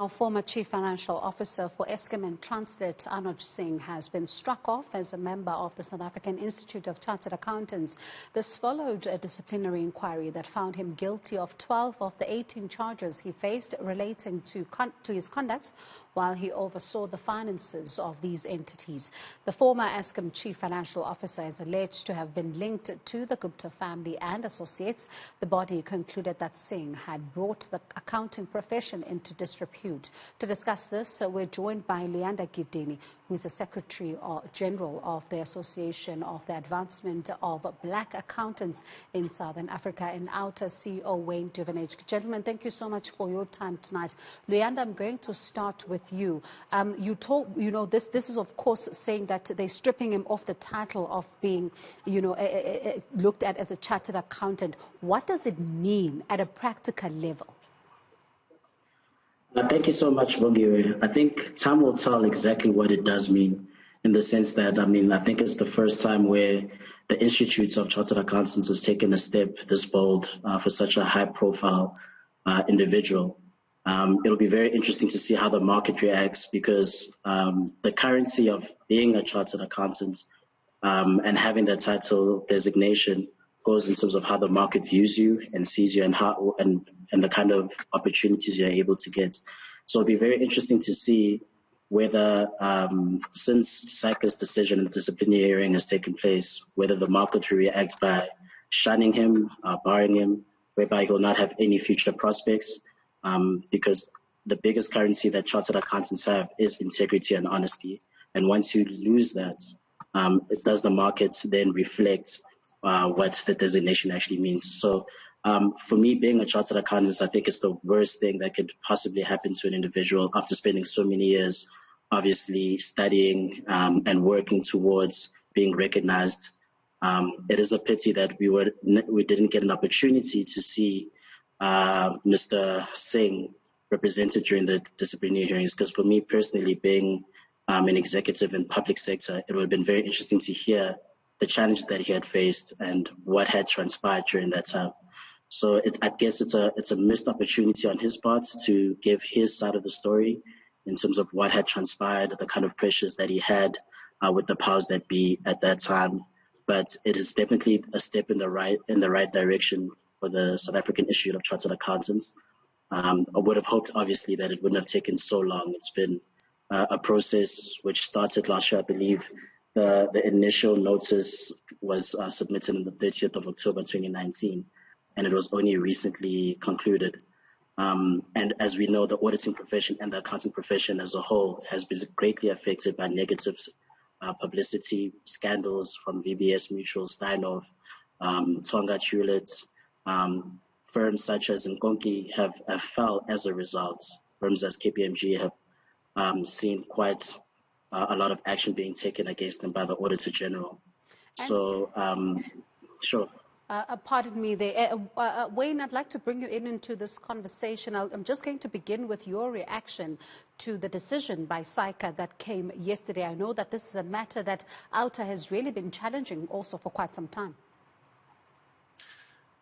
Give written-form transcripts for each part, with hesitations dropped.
Our former Chief Financial Officer for Eskom and Transnet, Anoj Singh, has been struck off as a member of the South African Institute of Chartered Accountants. This followed a disciplinary inquiry that found him guilty of 12 of the 18 charges he faced relating to his conduct while he oversaw the finances of these entities. The former Eskom Chief Financial Officer is alleged to have been linked to the Gupta family and associates. The body concluded that Singh had brought the accounting profession into disrepute. To discuss this, we're joined by Luyanda Gidini, who is the Secretary General of the Association of the Advancement of Black Accountants in Southern Africa, and Outa CEO Duvenage. Gentlemen, thank you so much for your time tonight. Luyanda, I'm going to start with you. This is of course saying that they're stripping him off the title of being, looked at as a chartered accountant. What does it mean at a practical level? Thank you so much, Bongiwe. I think time will tell exactly what it does mean, in the sense that, I think it's the first time where the Institute of Chartered Accountants has taken a step this bold for such a high-profile individual. It'll be very interesting to see how the market reacts, because the currency of being a chartered accountant and having that title designation goes in terms of how the market views you and sees you, and how and the kind of opportunities you're able to get. So it'll be very interesting to see whether, since SAICA's decision and the disciplinary hearing has taken place, whether the market will react by shunning him, barring him, whereby he will not have any future prospects, because the biggest currency that chartered accountants have is integrity and honesty. And once you lose that, does the market then reflect what the designation actually means? So for me, being a chartered accountant, I think it's the worst thing that could possibly happen to an individual after spending so many years, obviously studying and working towards being recognized. It is a pity that we didn't get an opportunity to see Mr. Singh represented during the disciplinary hearings, because for me personally, being an executive in public sector, it would have been very interesting to hear the challenges that he had faced and what had transpired during that time. So I guess it's a missed opportunity on his part to give his side of the story in terms of what had transpired, the kind of pressures that he had with the powers that be at that time. But it is definitely a step in the right direction for the South African Institute of Chartered Accountants. I would have hoped, obviously, that it wouldn't have taken so long. It's been a process which started last year, I believe. The initial notice was submitted on the 30th of October 2019, and it was only recently concluded. And as we know, the auditing profession and the accounting profession as a whole has been greatly affected by negative publicity, scandals from VBS Mutual, Steinhoff, Tonga Hewlett. Firms such as Nkonki have fell as a result. Firms as KPMG have seen quite a lot of action being taken against them by the Auditor General. So, sure. Pardon me there. Wayne, I'd like to bring you into this conversation. I'm just going to begin with your reaction to the decision by SAICA that came yesterday. I know that this is a matter that Outa has really been challenging also for quite some time.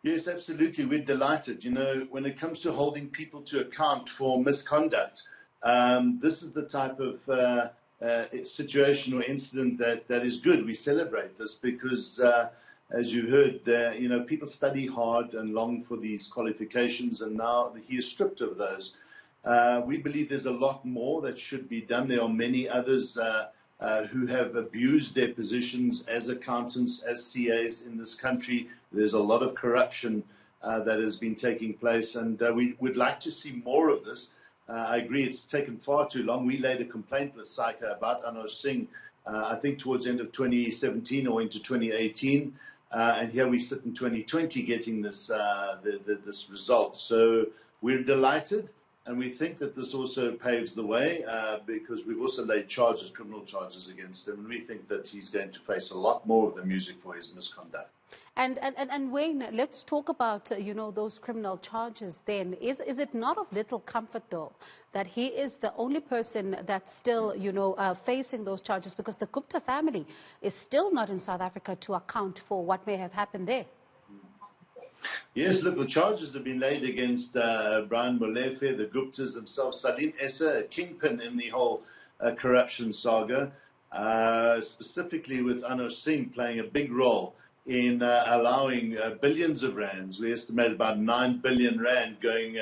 Yes, absolutely. We're delighted. When it comes to holding people to account for misconduct, this is the type of situation or incident that is good. We celebrate this because, as you heard, people study hard and long for these qualifications, and now he is stripped of those. We believe there's a lot more that should be done. There are many others who have abused their positions as accountants, as CAs in this country. There's a lot of corruption that has been taking place, and we would like to see more of this. I agree it's taken far too long. We laid a complaint with SAICA about Anoj Singh, I think towards the end of 2017 or into 2018, and here we sit in 2020 getting this this result. So we're delighted, and we think that this also paves the way because we've also laid charges, criminal charges against him, and we think that he's going to face a lot more of the music for his misconduct. And Wayne, let's talk about those criminal charges then. Is it not of little comfort though that he is the only person that's still facing those charges, because the Gupta family is still not in South Africa to account for what may have happened there? Yes, look, the charges have been laid against Brian Molefe, the Guptas themselves, Salim Essa, a kingpin in the whole corruption saga, specifically with Anoj Singh playing a big role in allowing billions of rands. We estimate about 9 billion rand going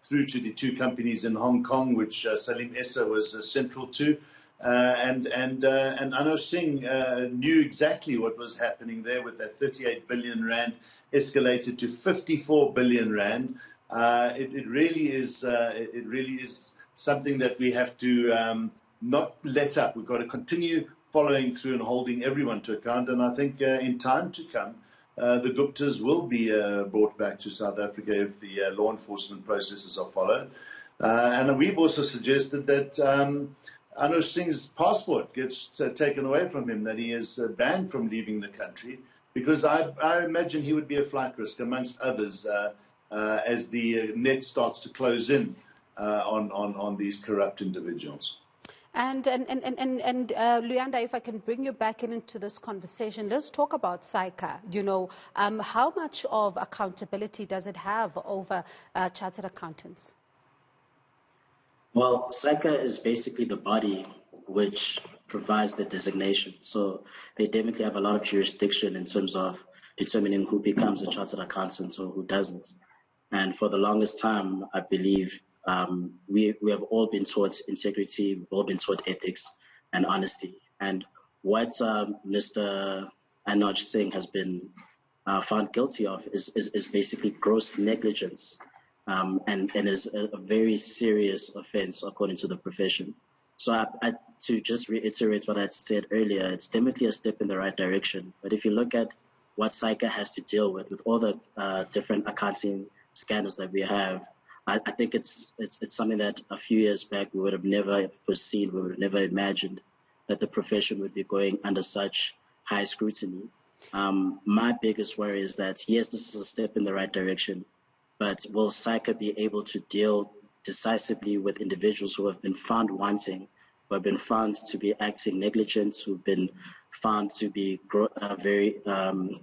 through to the two companies in Hong Kong, which Salim Essa was central to. And Anoj Singh knew exactly what was happening there with that 38 billion rand escalated to 54 billion rand. It really is something that we have to not let up. We've got to continue following through and holding everyone to account. And I think in time to come, the Guptas will be brought back to South Africa if the law enforcement processes are followed. And we've also suggested that Anoj Singh's passport gets taken away from him, that he is banned from leaving the country, because I imagine he would be a flight risk amongst others as the net starts to close in on these corrupt individuals. And Luyanda, if I can bring you back into this conversation, let's talk about SAICA. You know, how much of accountability does it have over chartered accountants? Well, SAICA is basically the body which provides the designation. So they definitely have a lot of jurisdiction in terms of determining who becomes a chartered accountant or who doesn't. And for the longest time, I believe we have all been taught integrity, we've all been taught ethics and honesty. And what Mr. Anoj Singh has been found guilty of is basically gross negligence. And is a very serious offense according to the profession. So to just reiterate what I said earlier, it's definitely a step in the right direction. But if you look at what SAICA has to deal with all the different accounting scandals that we have, I think it's something that a few years back we would have never foreseen, we would have never imagined that the profession would be going under such high scrutiny. My biggest worry is that, yes, this is a step in the right direction, but will SAICA be able to deal decisively with individuals who have been found wanting, who have been found to be acting negligent, who have been found to be very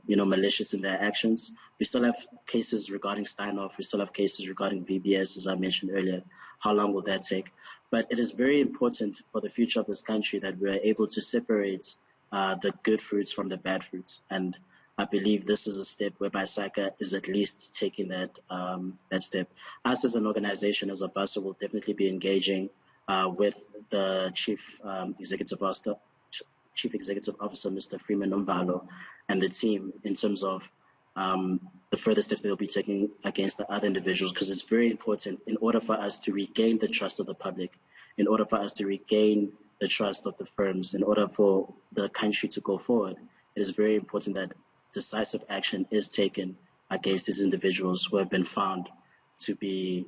malicious in their actions? We still have cases regarding Steinhoff. We still have cases regarding VBS, as I mentioned earlier. How long will that take? But it is very important for the future of this country that we are able to separate the good fruits from the bad fruits. And I believe this is a step whereby SAICA is at least taking that step. Us as an organization, as a BUSA, will definitely be engaging with the Chief Executive Officer, Mr. Freeman Nomvalo, and the team in terms of the further steps they'll be taking against the other individuals, because it's very important in order for us to regain the trust of the public, in order for us to regain the trust of the firms, in order for the country to go forward. It is very important that decisive action is taken against these individuals who have been found to be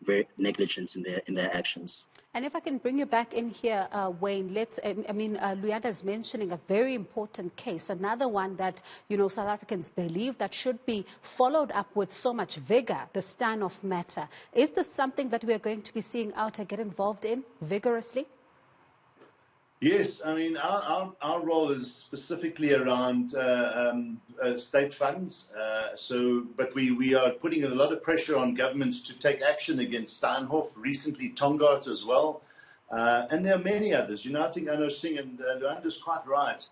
very negligent in their actions. And if I can bring you back in here, Wayne, Luyanda is mentioning a very important case, another one that, South Africans believe that should be followed up with so much vigor, the Steinhoff matter. Is this something that we are going to be seeing Outa get involved in vigorously? Yes, I mean, our role is specifically around state funds. But we are putting a lot of pressure on governments to take action against Steinhoff, recently Tongaat as well. And there are many others. I think Anoj Singh and Luyanda is quite right.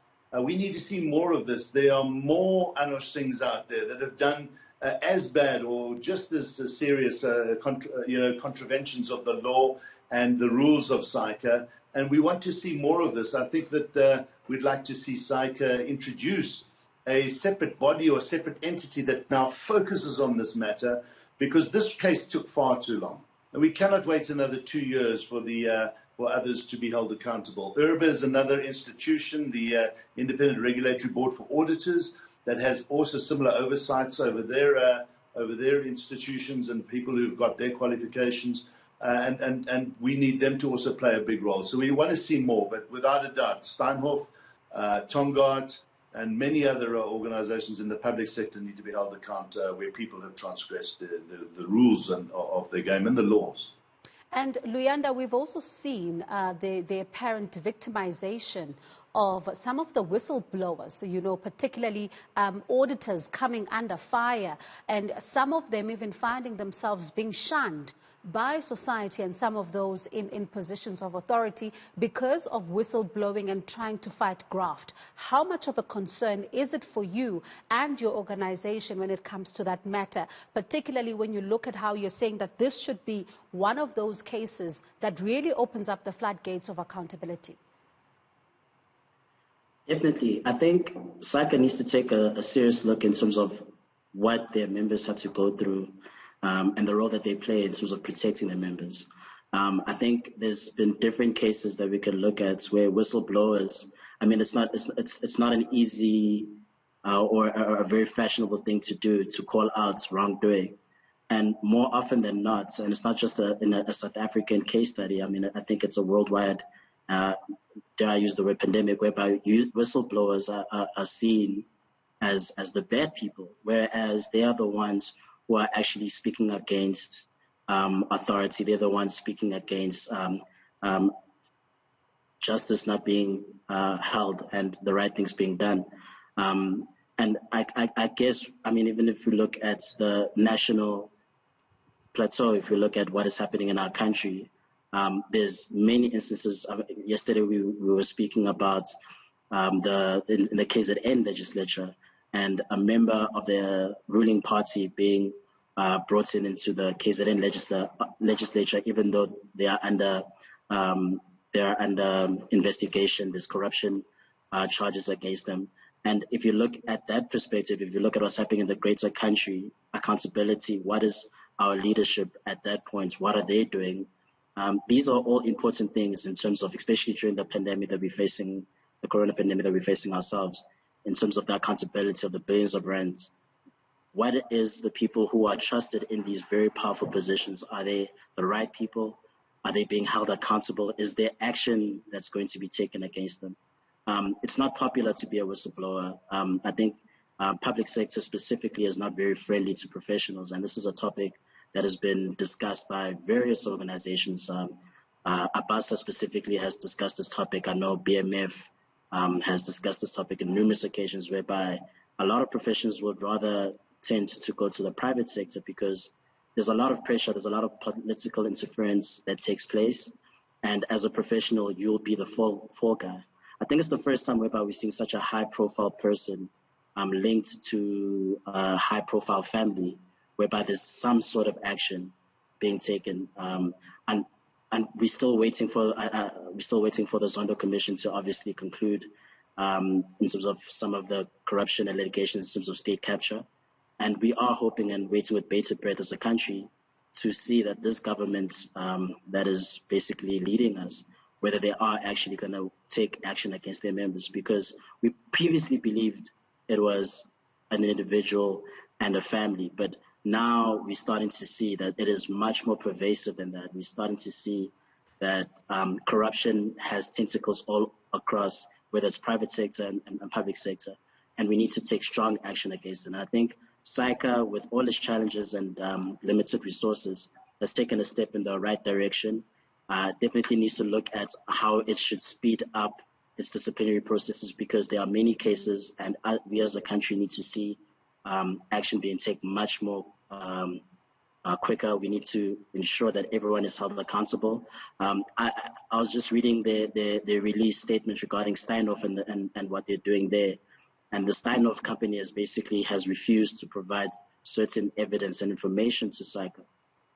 We need to see more of this. There are more Anoj Singhs out there that have done as bad or just as serious contraventions of the law and the rules of SAICA. And we want to see more of this. I think that we'd like to see SAICA introduce a separate body or separate entity that now focuses on this matter, because this case took far too long. And we cannot wait another 2 years for others to be held accountable. IRBA is another institution, the Independent Regulatory Board for Auditors, that has also similar oversights over their institutions and people who've got their qualifications. And we need them to also play a big role. So we want to see more, but without a doubt, Steinhoff, Tongaat, and many other organizations in the public sector need to be held accountable where people have transgressed the rules of the game and the laws. And Luyanda, we've also seen the apparent victimization of some of the whistleblowers, particularly auditors coming under fire, and some of them even finding themselves being shunned by society and some of those in positions of authority because of whistleblowing and trying to fight graft. How much of a concern is it for you and your organization when it comes to that matter, particularly when you look at how you're saying that this should be one of those cases that really opens up the floodgates of accountability? Definitely. I think SAICA needs to take a serious look in terms of what their members have to go through and the role that they play in terms of protecting their members. I think there's been different cases that we can look at where whistleblowers, I mean, it's not an easy or a very fashionable thing to do, to call out wrongdoing. And more often than not, and it's not just in a South African case study, I mean, I think it's a worldwide, dare I use the word pandemic, whereby whistleblowers are seen as the bad people, whereas they are the ones who are actually speaking against authority. They're the ones speaking against justice not being held and the right things being done. And I guess, I mean, even if we look at the national plateau, if we look at what is happening in our country, there's many instances. Yesterday we were speaking about in the KZN legislature, and a member of the ruling party being brought into the KZN legislature, even though they are under investigation. There's corruption charges against them. And if you look at that perspective, if you look at what's happening in the greater country, accountability, what is our leadership at that point? What are they doing? These are all important things in terms of, especially during the pandemic that we're facing, the corona pandemic that we're facing ourselves, in terms of the accountability of the billions of rands. What is the people who are trusted in these very powerful positions? Are they the right people? Are they being held accountable? Is there action that's going to be taken against them? It's not popular to be a whistleblower. I think public sector specifically is not very friendly to professionals, and this is a topic that has been discussed by various organizations. ABASA specifically has discussed this topic. I know BMF has discussed this topic on numerous occasions, whereby a lot of professions would rather tend to go to the private sector because there's a lot of pressure, there's a lot of political interference that takes place, and as a professional, you'll be the fall guy. I think it's the first time whereby we're seeing such a high-profile person linked to a high-profile family, whereby there's some sort of action being taken, and we're still waiting for the Zondo Commission to obviously conclude in terms of some of the corruption allegations in terms of state capture, and we are hoping and waiting with bated breath as a country to see that this government that is basically leading us, whether they are actually going to take action against their members, because we previously believed it was an individual and a family, but now we're starting to see that it is much more pervasive than that. We're starting to see that corruption has tentacles all across, whether it's private sector and public sector, and we need to take strong action against it. And I think SAICA, with all its challenges and limited resources, has taken a step in the right direction. Definitely needs to look at how it should speed up its disciplinary processes, because there are many cases, and we as a country need to see action being taken much more quicker. We need to ensure that everyone is held accountable. I was just reading the release statement regarding Steinhoff and what they're doing there. And the Steinhoff company has refused to provide certain evidence and information to SAICA.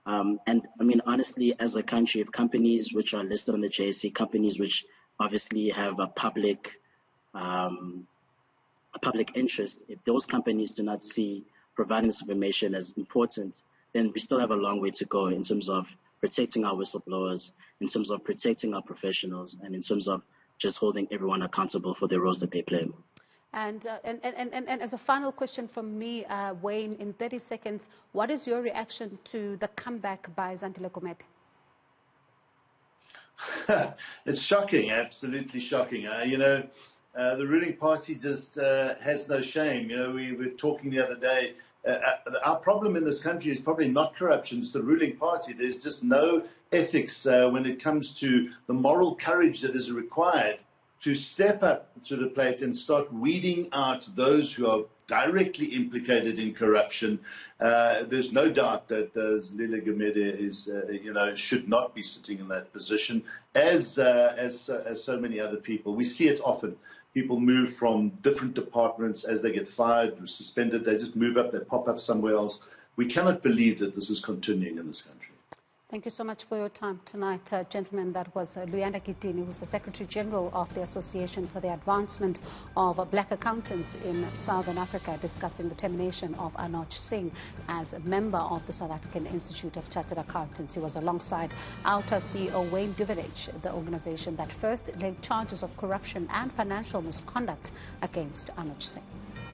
And I mean, honestly, as a country, if companies which are listed on the JSE, companies which obviously have a public interest, if those companies do not see providing this information as important, then we still have a long way to go in terms of protecting our whistleblowers, in terms of protecting our professionals, and in terms of just holding everyone accountable for the roles that they play. And as a final question from me, Wayne, in 30 seconds, what is your reaction to the comeback by Zandile Gumede? It's shocking, absolutely shocking. The ruling party just has no shame. We were talking the other day. Our problem in this country is probably not corruption, it's the ruling party. There's just no ethics when it comes to the moral courage that is required to step up to the plate and start weeding out those who are directly implicated in corruption. There's no doubt that Luyanda Gidini is, should not be sitting in that position, as so many other people. We see it often. People move from different departments as they get fired or suspended. They just move up, they pop up somewhere else. We cannot believe that this is continuing in this country. Thank you so much for your time tonight, gentlemen. That was Luyanda Gidini, who's the Secretary General of the Association for the Advancement of Black Accountants in Southern Africa, discussing the termination of Anoj Singh as a member of the South African Institute of Chartered Accountants. He was alongside Outa CEO Duvenage, the organization that first laid charges of corruption and financial misconduct against Anoj Singh.